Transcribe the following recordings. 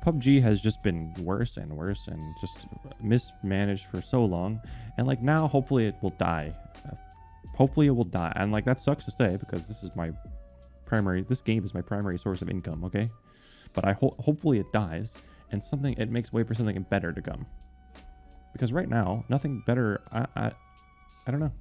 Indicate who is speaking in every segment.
Speaker 1: PUBG has just been worse and worse and just mismanaged for so long, and like now hopefully it will die. Hopefully it will die, and like that sucks to say because this game is my primary source of income, okay? But hopefully it dies and it makes way for something better to come, because right now nothing better. I don't know.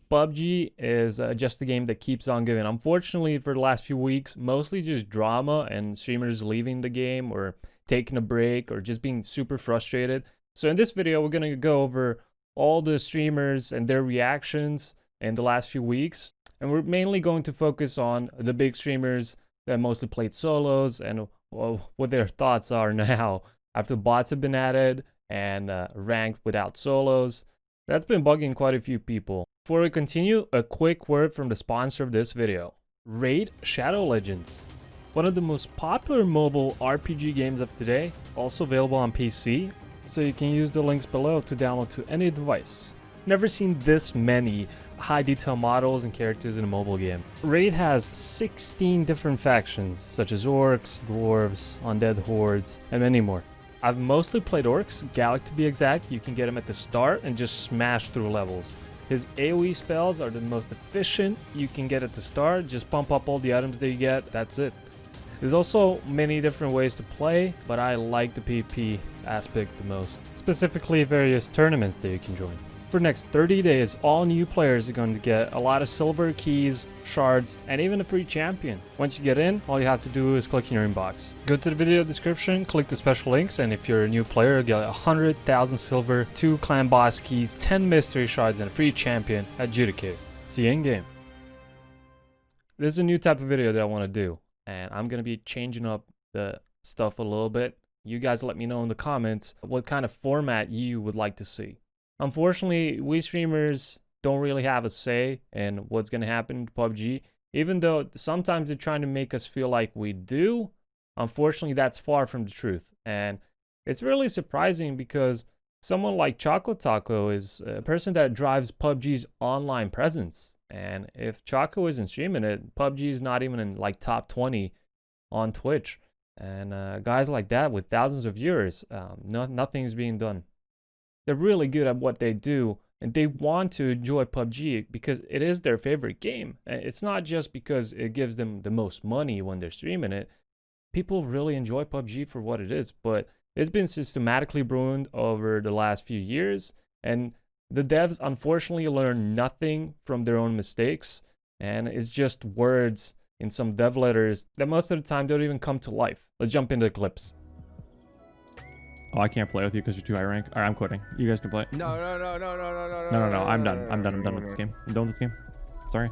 Speaker 2: PUBG is just a game that keeps on giving. Unfortunately, for the last few weeks, mostly just drama and streamers leaving the game or taking a break or just being super frustrated. So in this video, we're going to go over all the streamers and their reactions in the last few weeks. And we're mainly going to focus on the big streamers that mostly played solos and what their thoughts are now after bots have been added and ranked without solos. That's been bugging quite a few people. Before we continue, a quick word from the sponsor of this video, Raid Shadow Legends. One of the most popular mobile RPG games of today, also available on PC, so you can use the links below to download to any device. Never seen this many high detail models and characters in a mobile game. Raid has 16 different factions, such as orcs, dwarves, undead hordes, and many more. I've mostly played orcs, Gallic to be exact. You can get him at the start and just smash through levels. His AoE spells are the most efficient you can get at the start. Just pump up all the items that you get, that's it. There's also many different ways to play, but I like the PvP aspect the most. Specifically various tournaments that you can join. For the next 30 days, all new players are going to get a lot of silver keys, shards, and even a free champion. Once you get in, all you have to do is click in your inbox. Go to the video description, click the special links, and if you're a new player, you'll get 100,000 silver, 2 clan boss keys, 10 mystery shards, and a free champion adjudicated. See you in game. This is a new type of video that I want to do, and I'm going to be changing up the stuff a little bit. You guys let me know in the comments what kind of format you would like to see. Unfortunately, we streamers don't really have a say in what's going to happen to PUBG, even though sometimes they're trying to make us feel like we do. Unfortunately, that's far from the truth. And it's really surprising because someone like chocoTaco is a person that drives PUBG's online presence. And if Choco isn't streaming it, PUBG is not even in like top 20 on Twitch. And guys like that with thousands of viewers, nothing's being done. They're really good at what they do, and they want to enjoy PUBG because it is their favorite game. It's not just because it gives them the most money when they're streaming it. People really enjoy PUBG for what it is, but it's been systematically ruined over the last few years, and the devs unfortunately learn nothing from their own mistakes, and it's just words in some dev letters that most of the time don't even come to life. Let's jump into the clips.
Speaker 1: Oh, I can't play with you because you're too high rank. All right, I'm quitting. You guys can play.
Speaker 3: No.
Speaker 1: No. I'm done. I'm done with this game. I'm done with this game. Sorry.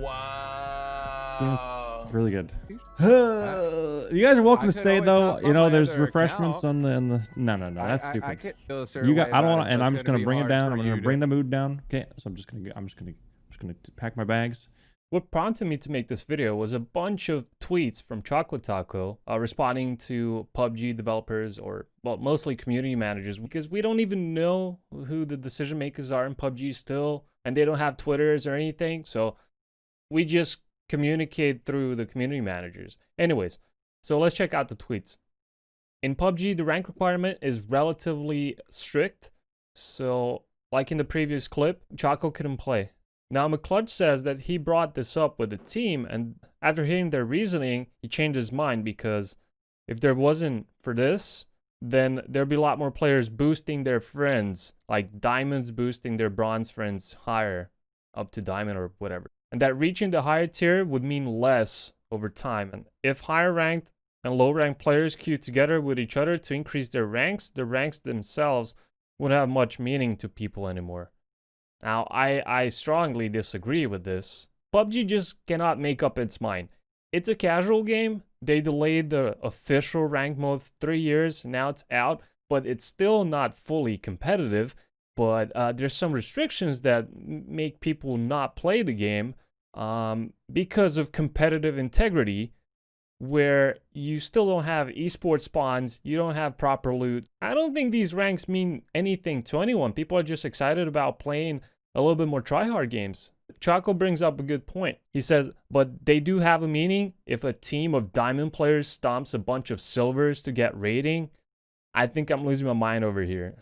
Speaker 3: Wow.
Speaker 1: This game's really good. You guys are welcome to stay though. You know, there's refreshments on the No. That's stupid.
Speaker 3: I can't feel a certain
Speaker 1: You got.
Speaker 3: way
Speaker 1: I don't
Speaker 3: about
Speaker 1: want
Speaker 3: it,
Speaker 1: to. And
Speaker 3: so
Speaker 1: I'm
Speaker 3: it's
Speaker 1: just gonna bring it
Speaker 3: be
Speaker 1: down.
Speaker 3: hard
Speaker 1: I'm
Speaker 3: for
Speaker 1: gonna
Speaker 3: you
Speaker 1: bring
Speaker 3: to-
Speaker 1: the mood down. Okay. So I'm just gonna pack my bags.
Speaker 2: What prompted me to make this video was a bunch of tweets from chocoTaco responding to PUBG developers, or well, mostly community managers, because we don't even know who the decision makers are in PUBG still, and they don't have Twitters or anything, so we just communicate through the community managers. Anyways, so let's check out the tweets. In PUBG, the rank requirement is relatively strict, so like in the previous clip, Choco couldn't play. Now, McClutch says that he brought this up with the team, and after hearing their reasoning, he changed his mind because if there wasn't for this, then there'd be a lot more players boosting their friends, like diamonds boosting their bronze friends higher, up to diamond or whatever. And that reaching the higher tier would mean less over time. And if higher ranked and low ranked players queue together with each other to increase their ranks, the ranks themselves wouldn't have much meaning to people anymore. Now, I strongly disagree with this. PUBG just cannot make up its mind. It's a casual game. They delayed the official rank mode 3 years. Now it's out, but it's still not fully competitive. But there's some restrictions that make people not play the game because of competitive integrity, where you still don't have esports spawns, you don't have proper loot. I don't think these ranks mean anything to anyone. People are just excited about playing a little bit more tryhard games. Choco brings up a good point. He says, but they do have a meaning. If a team of diamond players stomps a bunch of silvers to get rating, I think I'm losing my mind over here.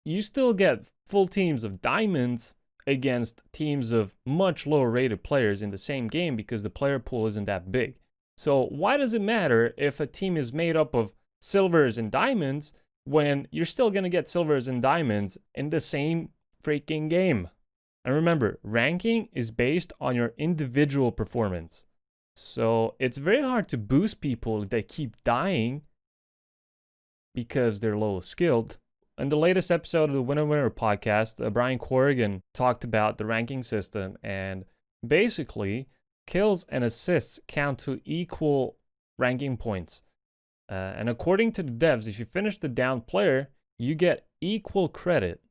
Speaker 2: You still get full teams of diamonds against teams of much lower rated players in the same game because the player pool isn't that big. So why does it matter if a team is made up of silvers and diamonds when you're still going to get silvers and diamonds in the same freaking game? And remember, ranking is based on your individual performance. So it's very hard to boost people if they keep dying because they're low skilled. In the latest episode of the Winner Winner podcast, Brian Corrigan talked about the ranking system, and basically kills and assists count to equal ranking points. And according to the devs, if you finish the down player, you get equal credit.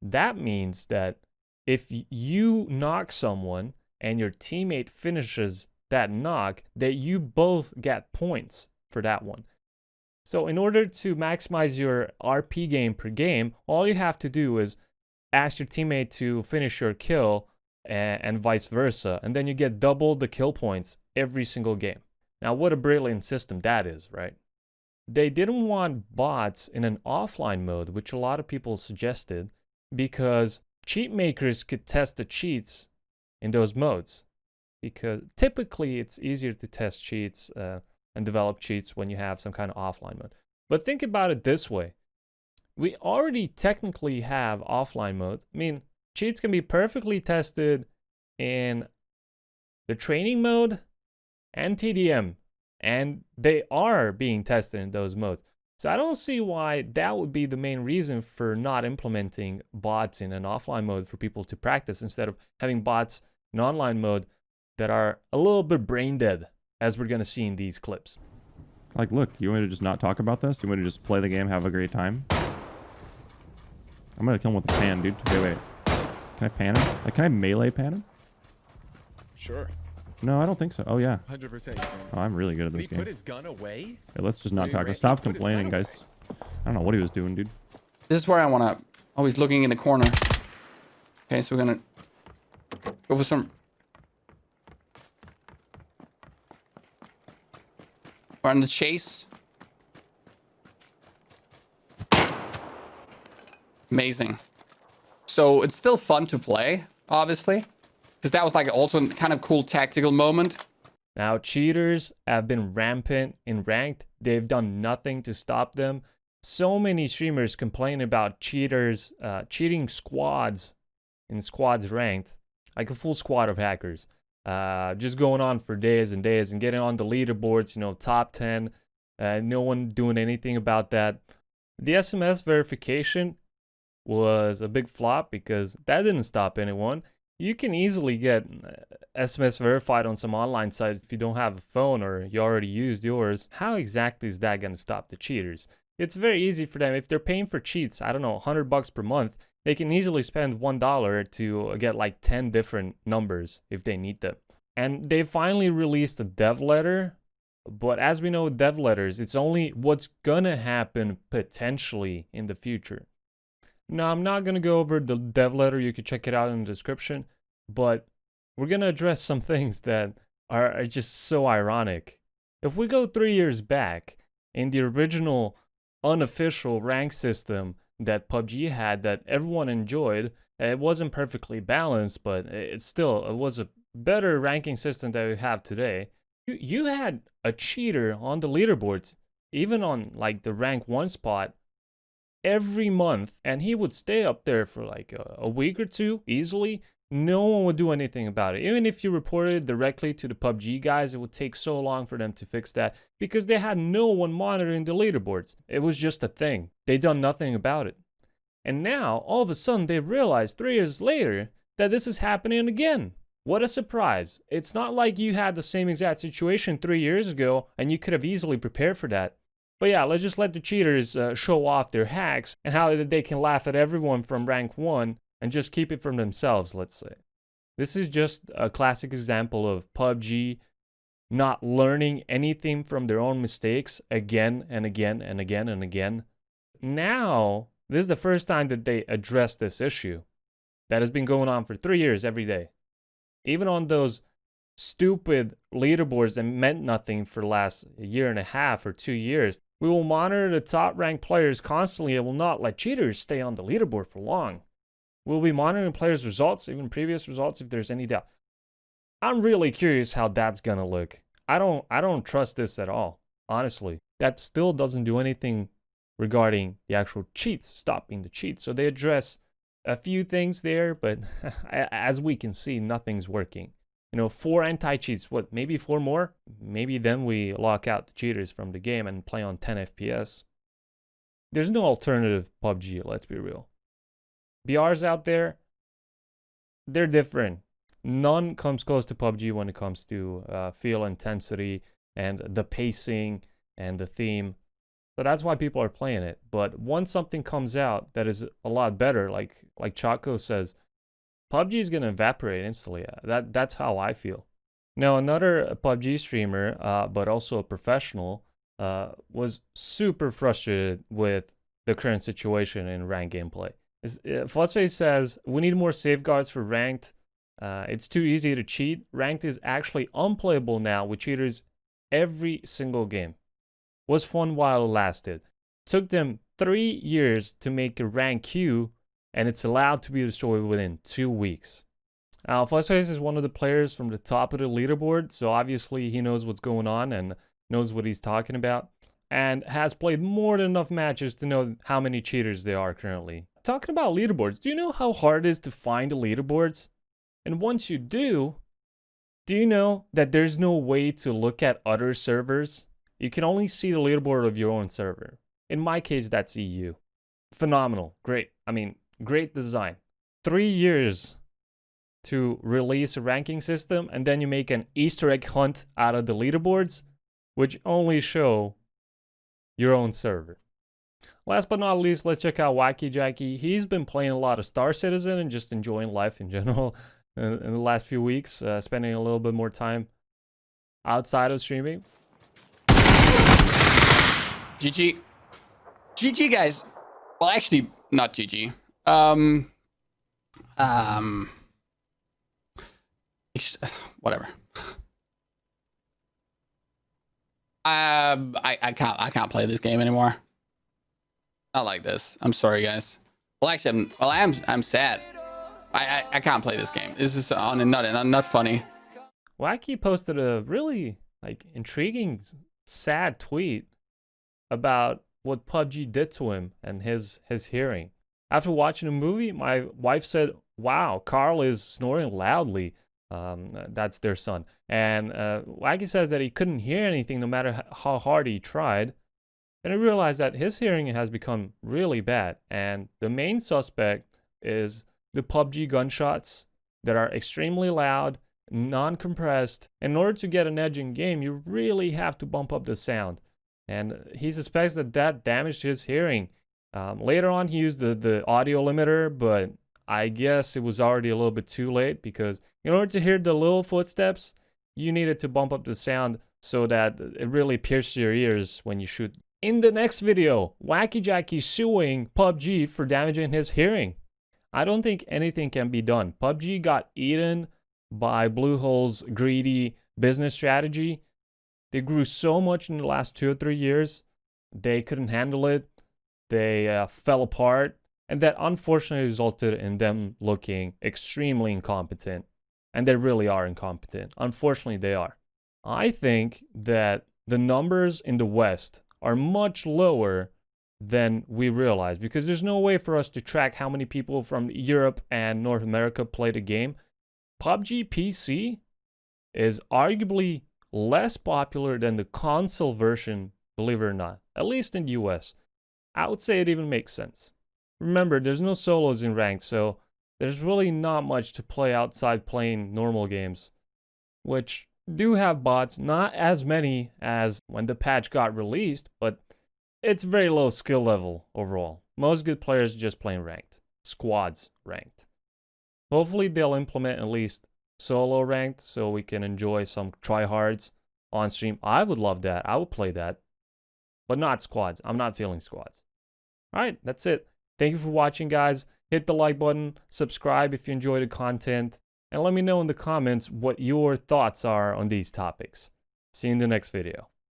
Speaker 2: That means that if you knock someone and your teammate finishes that knock, that you both get points for that one. So in order to maximize your RP game per game, all you have to do is ask your teammate to finish your kill and vice versa. And then you get double the kill points every single game. Now, what a brilliant system that is, right? They didn't want bots in an offline mode, which a lot of people suggested, because cheat makers could test the cheats in those modes. Because typically it's easier to test cheats and develop cheats when you have some kind of offline mode. But think about it this way. We already technically have offline mode. I mean, cheats can be perfectly tested in the training mode and TDM. And they are being tested in those modes. So I don't see why that would be the main reason for not implementing bots in an offline mode for people to practice instead of having bots in online mode that are a little bit brain dead, as we're going to see in these clips.
Speaker 1: Like, look, you want me to just not talk about this? You want me to just play the game, have a great time? I'm going to kill him with a pan, dude. Wait. Can I pan him? Like, can I melee pan him?
Speaker 3: Sure.
Speaker 1: No, I don't think so. Oh, yeah.
Speaker 3: 100%.
Speaker 1: Oh, I'm really good at this
Speaker 3: Did he
Speaker 1: game.
Speaker 3: put his gun away?
Speaker 1: Hey, let's just not
Speaker 3: Dude,
Speaker 1: talk.
Speaker 3: Randy
Speaker 1: Stop
Speaker 3: put his
Speaker 1: complaining,
Speaker 3: gun
Speaker 1: guys. I don't know what he was doing, dude.
Speaker 4: This is where I want to... Oh, he's looking in the corner. Okay, so we're going to go for some... We're on the chase. Amazing. So it's still fun to play, obviously. Because that was like also a kind of cool tactical moment.
Speaker 2: Now, cheaters have been rampant in ranked. They've done nothing to stop them. So many streamers complain about cheaters cheating squads in squads ranked, like a full squad of hackers, just going on for days and days and getting on the leaderboards, you know, top 10. No one doing anything about that. The SMS verification was a big flop because that didn't stop anyone. You can easily get SMS verified on some online sites if you don't have a phone or you already used yours. How exactly is that going to stop the cheaters? It's very easy for them. If they're paying for cheats, I don't know, $100 per month, they can easily spend $1 to get like 10 different numbers if they need them. And they finally released a dev letter. But as we know with dev letters, it's only what's going to happen potentially in the future. Now, I'm not going to go over the dev letter. You can check it out in the description. But we're going to address some things that are just so ironic. If we go 3 years back, in the original unofficial rank system that PUBG had that everyone enjoyed, it wasn't perfectly balanced, but it was a better ranking system that we have today. You had a cheater on the leaderboards, even on like the rank 1 spot, every month, and he would stay up there for like a week or two easily. No one would do anything about it. Even if you reported it directly to the PUBG guys, it would take so long for them to fix that because they had no one monitoring the leaderboards. It was just a thing. They done nothing about it. And now, all of a sudden, they realized 3 years later that this is happening again. What a surprise. It's not like you had the same exact situation 3 years ago and you could have easily prepared for that. But yeah, let's just let the cheaters show off their hacks and how they can laugh at everyone from rank 1 and just keep it from themselves, let's say. This is just a classic example of PUBG not learning anything from their own mistakes again and again and again and again. Now, this is the first time that they address this issue that has been going on for 3 years every day. Even on those stupid leaderboards that meant nothing for the last year and a half or 2 years, we will monitor the top ranked players constantly and will not let cheaters stay on the leaderboard for long. We'll be monitoring players' results, even previous results, if there's any doubt. I'm really curious how that's gonna look. I don't trust this at all, honestly. That still doesn't do anything regarding the actual cheats, stopping the cheats. So they address a few things there, but as we can see, nothing's working. 4 anti-cheats, what, maybe 4 more? Maybe then we lock out the cheaters from the game and play on 10 FPS. There's no alternative PUBG, let's be real. BRs out there, they're different. None comes close to PUBG when it comes to feel intensity and the pacing and the theme. So that's why people are playing it. But once something comes out that is a lot better, like Choco says, PUBG is going to evaporate instantly. That's how I feel. Now, another PUBG streamer, but also a professional, was super frustrated with the current situation in ranked gameplay. Fuzzface says, we need more safeguards for ranked. It's too easy to cheat. Ranked is actually unplayable now with cheaters every single game. Was fun while it lasted. Took them 3 years to make a rank queue, and it's allowed to be destroyed within 2 weeks. Now, Fuzzface is one of the players from the top of the leaderboard, so obviously he knows what's going on and knows what he's talking about, and has played more than enough matches to know how many cheaters there are currently. Talking about leaderboards, do you know how hard it is to find the leaderboards? And once you do you know that there's no way to look at other servers? You can only see the leaderboard of your own server. In my case, that's EU. Phenomenal. Great. I mean, great design. 3 years to release a ranking system, and then you make an Easter egg hunt out of the leaderboards, which only show your own server. Last but not least, let's check out Wacky Jackie. He's been playing a lot of Star Citizen and just enjoying life in general in the last few weeks, spending a little bit more time outside of streaming.
Speaker 4: GG. GG, guys. Well, actually, not GG. Whatever. I can't play this game anymore. Not like this. I'm sorry, guys. Well, actually, I'm sad. I can't play this game. This is not funny.
Speaker 2: Wacky posted a really intriguing, sad tweet about what PUBG did to him and his hearing. After watching the movie, my wife said, "Wow, Carl is snoring loudly." That's their son. And Wacky says that he couldn't hear anything no matter how hard he tried. And I realized that his hearing has become really bad. And the main suspect is the PUBG gunshots that are extremely loud, non-compressed. In order to get an edge in game, you really have to bump up the sound. And he suspects that damaged his hearing. Later on, he used the audio limiter, but I guess it was already a little bit too late, because in order to hear the little footsteps, you needed to bump up the sound so that it really pierces your ears when you shoot. In the next video, Wacky Jackie suing PUBG for damaging his hearing. I don't think anything can be done. PUBG got eaten by Bluehole's greedy business strategy. They grew so much in the last 2 or 3 years. They couldn't handle it. They fell apart. And that unfortunately resulted in them looking extremely incompetent. And they really are incompetent. Unfortunately, they are. I think that the numbers in the West are much lower than we realize, because there's no way for us to track how many people from Europe and North America play the game. PUBG PC is arguably less popular than the console version, believe it or not, at least in the US. I would say it even makes sense. Remember, there's no solos in ranked, so there's really not much to play outside playing normal games, which do have bots, not as many as when the patch got released, but it's very low skill level overall. Most good players are just playing ranked, squads ranked. Hopefully they'll implement at least solo ranked so we can enjoy some tryhards on stream. I would love that. I would play that, but not squads. I'm not feeling squads. All right, that's it. Thank you for watching, guys. Hit the like button, subscribe if you enjoy the content, and let me know in the comments what your thoughts are on these topics. See you in the next video.